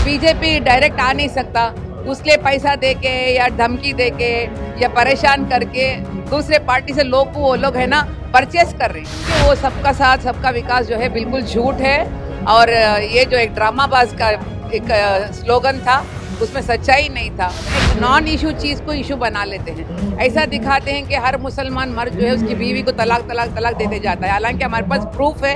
BJP direct आ नहीं सकता, उसके लिए पैसा देके या धमकी देके या परेशान करके दूसरे पार्टी से लोग को वो लोग है ना परचेस कर रहे हैं कि वो सबका साथ सबका विकास जो है बिल्कुल झूठ है। और ये जो एक ड्रामाबाज का एक स्लोगन था उसमें सच्चाई नहीं था। एक नॉन इशू चीज़ को इशू बना लेते हैं, ऐसा दिखाते हैं कि हर मुसलमान मर्द जो है उसकी बीवी को तलाक तलाक तलाक देते जाता है। हालांकि हमारे पास प्रूफ है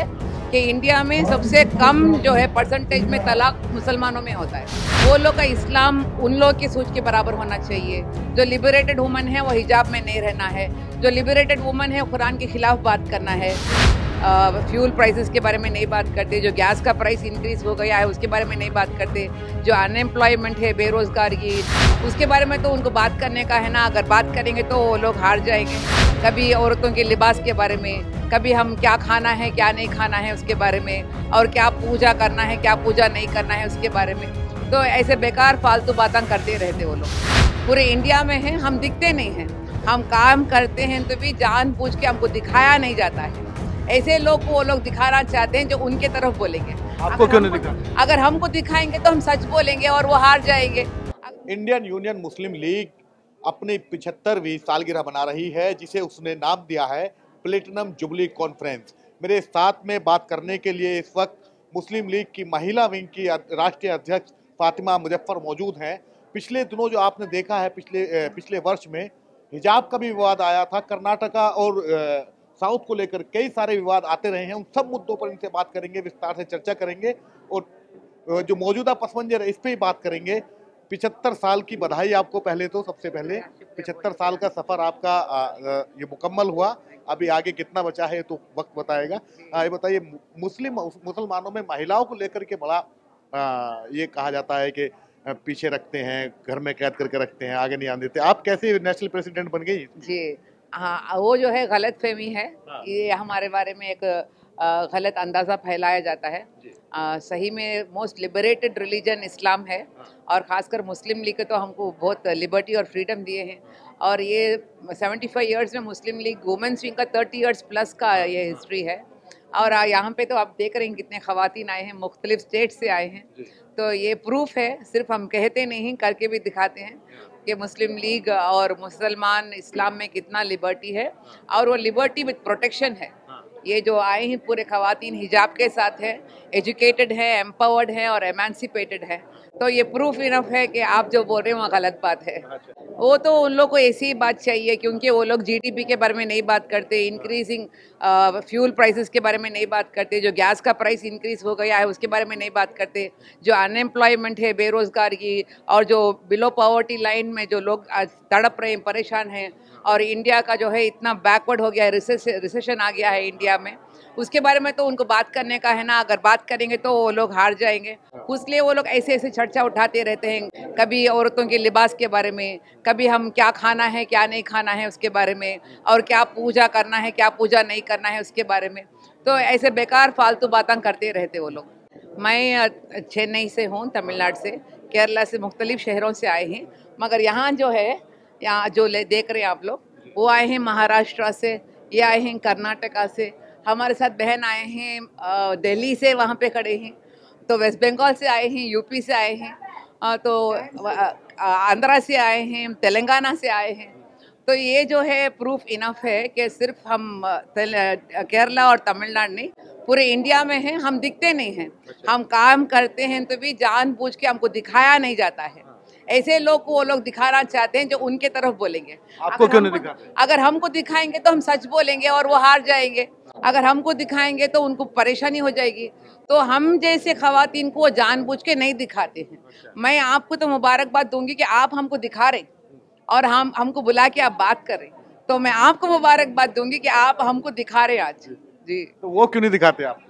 कि इंडिया में सबसे कम जो है परसेंटेज में तलाक मुसलमानों में होता है। वो लोग का इस्लाम उन लोग की सोच के बराबर होना चाहिए। जो लिबरेटेड वुमन है वो हिजाब में नहीं रहना है, जो लिबरेटेड वुमन है वो कुरान के खिलाफ बात करना है। फ्यूल प्राइसेस के बारे में नहीं बात करते, जो गैस का प्राइस इंक्रीज हो गया है उसके बारे में नहीं बात करते, जो अनएम्प्लॉयमेंट है बेरोजगारी उसके बारे में तो उनको बात करने का है ना। अगर बात करेंगे तो वो लोग हार जाएंगे। कभी औरतों के लिबास के बारे में, कभी हम क्या खाना है क्या नहीं खाना है उसके बारे में, और क्या पूजा करना है क्या पूजा नहीं करना है उसके बारे में। तो ऐसे बेकार फालतू बातें करते रहते वो लोग। पूरे इंडिया में हैं, हम दिखते नहीं हैं, हम काम करते हैं तो भी जानबूझ के हमको दिखाया नहीं जाता है। ऐसे लोग को वो लोग दिखाना चाहते हैं जो उनके तरफ बोलेंगे। आपको क्यों नहीं दिखा? अगर हमको दिखाएंगे तो हम सच बोलेंगे और वो हार जाएंगे। इंडियन यूनियन मुस्लिम लीग अपनी 75वीं सालगिरह मना रही है, जिसे उसने नाम दिया है प्लेटिनम जुबली कॉन्फ्रेंस। मेरे साथ में बात करने के लिए इस वक्त मुस्लिम लीग की महिला विंग की राष्ट्रीय अध्यक्ष फातिमा मुजफ्फर मौजूद हैं। पिछले दिनों जो आपने देखा है, पिछले वर्ष में हिजाब का भी विवाद आया था। कर्नाटका और साउथ को लेकर कई सारे विवाद आते रहे हैं। उन सब मुद्दों पर इनसे बात करेंगे, विस्तार से चर्चा करेंगे और जो मौजूदा पस मंजर है इस पर ही बात करेंगे। 75 साल की बधाई आपको। पहले तो सबसे पहले 75 साल का सफ़र आपका ये मुकम्मल हुआ। अभी आगे कितना बचा है तो वक्त बताएगा। ये बताइए, मुसलमानों में महिलाओं को लेकर के बड़ा ये कहा जाता है कि पीछे रखते हैं, घर में कैद करके रखते हैं, आगे नहीं आने देते। आप कैसे नेशनल प्रेसिडेंट बन गई? जी हाँ, वो जो है गलत फहमी है। ये हमारे बारे में एक गलत अंदाज़ा फैलाया जाता है। सही में मोस्ट लिबरेटेड रिलीजन इस्लाम है और ख़ासकर मुस्लिम लीग तो हमको बहुत लिबर्टी और फ्रीडम दिए हैं। और ये 75 इयर्स में मुस्लिम लीग वुमेन्स विंग का 30 इयर्स प्लस का ये हिस्ट्री है। और यहाँ पे तो आप देख रहे हैं कितने ख़वातीन आए हैं, मुख्तलिफ स्टेट से आए हैं। तो ये प्रूफ है, सिर्फ हम कहते नहीं करके भी दिखाते हैं कि मुस्लिम लीग और मुसलमान इस्लाम में कितना लिबर्टी है। और वो लिबर्टी विद प्रोटेक्शन है। ये जो आए हैं पूरे ख़वातीन हिजाब के साथ है, एजुकेटेड है, एम्पावर्ड है और एमांसिपेटेड है। तो ये प्रूफ इनफ है कि आप जो बोल रहे हैं वो गलत बात है। वो तो उन लोग को ऐसी ही बात चाहिए, क्योंकि वो लोग जीडीपी के बारे में नहीं बात करते, इंक्रीजिंग फ्यूल प्राइसेस के बारे में नहीं बात करते, जो गैस का प्राइस इंक्रीज हो गया है उसके बारे में नहीं बात करते, जो अनएम्प्लॉयमेंट है बेरोजगारी और जो बिलो पॉवर्टी लाइन में जो लोग आज तड़प रहे हैं, परेशान हैं, और इंडिया का जो है इतना बैकवर्ड हो गया है, रिसेशन आ गया है इंडिया में, उसके बारे में तो उनको बात करने का है ना। अगर बात करेंगे तो वो लोग हार जाएंगे। उसलिए वो लोग ऐसे ऐसे चर्चा उठाते रहते हैं, कभी औरतों के लिबास के बारे में, कभी हम क्या खाना है क्या नहीं खाना है उसके बारे में, और क्या पूजा करना है क्या पूजा नहीं करना है उसके बारे में। तो ऐसे बेकार फालतू बातें करते रहते वो लोग। मैं चेन्नई से हूँ, तमिलनाडु से, केरला से, मुख्तलिफ शहरों से आए हैं। मगर यहाँ जो है, यहाँ जो देख रहे हैं आप लोग, वो आए हैं महाराष्ट्र से, ये आए हैं कर्नाटका से, हमारे साथ बहन आए हैं दिल्ली से, वहाँ पे खड़े हैं, तो वेस्ट बंगाल से आए हैं, यूपी से आए हैं, तो आंध्रा से आए हैं, तेलंगाना से आए हैं। तो ये जो है प्रूफ इनफ है कि सिर्फ हम केरला और तमिलनाडु नहीं, पूरे इंडिया में हैं, हम दिखते नहीं हैं, हम काम करते हैं तो भी जानबूझ के हमको दिखाया नहीं जाता है। ऐसे लोग को वो लोग दिखाना चाहते हैं जो उनके तरफ बोलेंगे। आपको क्यों नहीं दिखा? अगर हमको दिखाएंगे तो हम सच बोलेंगे और वो हार जाएंगे। अगर हमको दिखाएंगे तो उनको परेशानी हो जाएगी। तो हम जैसे ख़वातीन को जानबूझ के नहीं दिखाते हैं। मैं आपको तो मुबारकबाद दूंगी कि आप हमको दिखा रहे और हमको बुला के आप बात कर रहे, तो मैं आपको मुबारकबाद दूंगी कि आप हमको दिखा रहे आज। जी, तो वो क्यों नहीं दिखाते आप?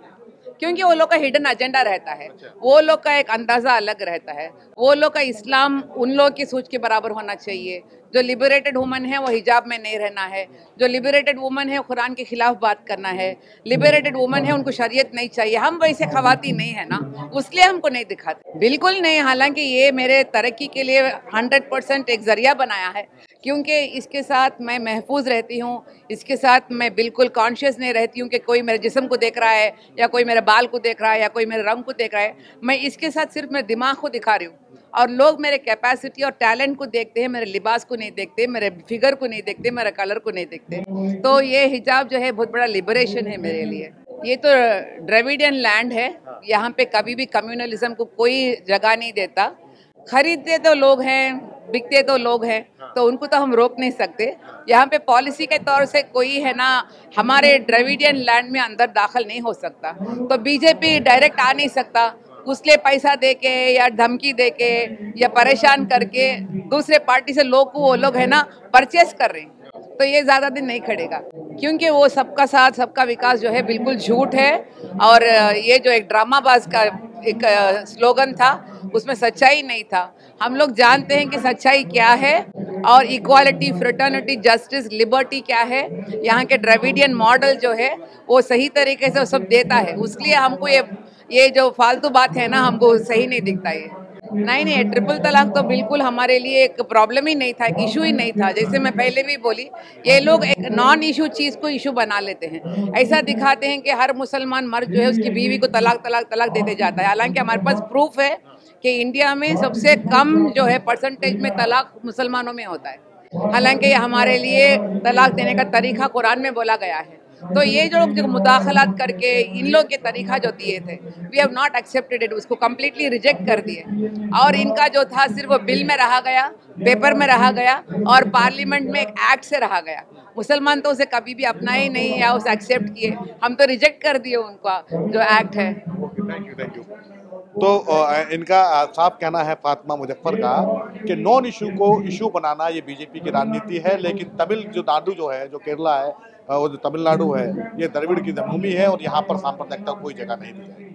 क्योंकि वो लोग का हिडन एजेंडा रहता है, वो लोग का एक अंदाज़ा अलग रहता है। वो लोग का इस्लाम उन लोग की सोच के बराबर होना चाहिए। जो लिबरेटेड वुमन है वो हिजाब में नहीं रहना है, जो लिबरेटेड वुमन है कुरान के खिलाफ बात करना है, लिबरेटेड वुमन है उनको शरीयत नहीं चाहिए। हम वैसे ख़वातीन नहीं है ना, उसलिए हमको नहीं दिखाते, बिल्कुल नहीं। हालांकि ये मेरे तरक्की के लिए 100% एक जरिया बनाया है क्योंकि इसके साथ मैं महफूज रहती हूँ, इसके साथ मैं बिल्कुल कॉन्शियस नहीं रहती हूँ कि कोई मेरे जिस्म को देख रहा है या कोई मेरे बाल को देख रहा है या कोई मेरे रंग को देख रहा है। मैं इसके साथ सिर्फ मेरे दिमाग को दिखा रही हूँ और लोग मेरे कैपेसिटी और टैलेंट को देखते हैं, मेरे लिबास को नहीं देखते, मेरे फिगर को नहीं देखते, मेरे कलर को नहीं देखते। तो ये हिजाब जो है बहुत बड़ा लिबरेशन है मेरे लिए। ये तो द्रविडियन लैंड है, यहाँ पे कभी भी कम्युनलिज्म को कोई जगह नहीं देता। खरीदते तो लोग हैं, बिकते तो लोग हैं, तो उनको तो हम रोक नहीं सकते। यहाँ पे पॉलिसी के तौर से कोई है ना हमारे द्रविडियन लैंड में अंदर दाखिल नहीं हो सकता। तो बीजेपी डायरेक्ट आ नहीं सकता, उसके पैसा देके या धमकी देके या परेशान करके दूसरे पार्टी से लोग को वो लोग है ना परचेस कर रहे हैं। तो ये ज़्यादा दिन नहीं खड़ेगा, क्योंकि वो सबका साथ सबका विकास जो है बिल्कुल झूठ है। और ये जो एक ड्रामाबाज का एक स्लोगन था उसमें सच्चाई नहीं था। हम लोग जानते हैं कि सच्चाई क्या है और इक्वालिटी, फ्रेटर्निटी, जस्टिस, लिबर्टी क्या है। यहाँ के द्रविडियन मॉडल जो है वो सही तरीके से वो सब देता है। उसलिए हमको ये जो फालतू बात है ना हमको सही नहीं दिखता। ये नहीं, ट्रिपल तलाक तो बिल्कुल हमारे लिए एक प्रॉब्लम ही नहीं था, एक इशू ही नहीं था। जैसे मैं पहले भी बोली, ये लोग एक नॉन इशू चीज़ को इशू बना लेते हैं। ऐसा दिखाते हैं कि हर मुसलमान मर्द जो है उसकी बीवी को तलाक तलाक तलाक देते जाता है। हालांकि हमारे पास प्रूफ है कि इंडिया में सबसे कम जो है परसेंटेज में तलाक मुसलमानों में होता है। हालांकि हमारे लिए तलाक देने का तरीका कुरान में बोला गया है। तो ये जो लोग जो मुदाखलात करके इन लोग के तरीका जो दिए थे, we have not accepted it, उसको कम्प्लीटली रिजेक्ट कर दिए। और इनका जो था सिर्फ वो बिल में रहा गया, पेपर में रहा गया और पार्लियामेंट में एक एक्ट से रहा गया। मुसलमान तो उसे कभी भी अपनाए नहीं या उसे एक्सेप्ट किए, हम तो रिजेक्ट कर दिए उनका जो एक्ट है। Thank you. तो इनका साफ कहना है फातिमा मुजफ्फर का कि नॉन इशू को इशू बनाना ये बीजेपी की राजनीति है, लेकिन तमिलनाडु जो है, जो केरला है, वो जो तमिलनाडु है, ये द्रविड़ की जन्मभूमि है और यहाँ पर सांप्रदायिकता को कोई जगह नहीं दी जाएगी।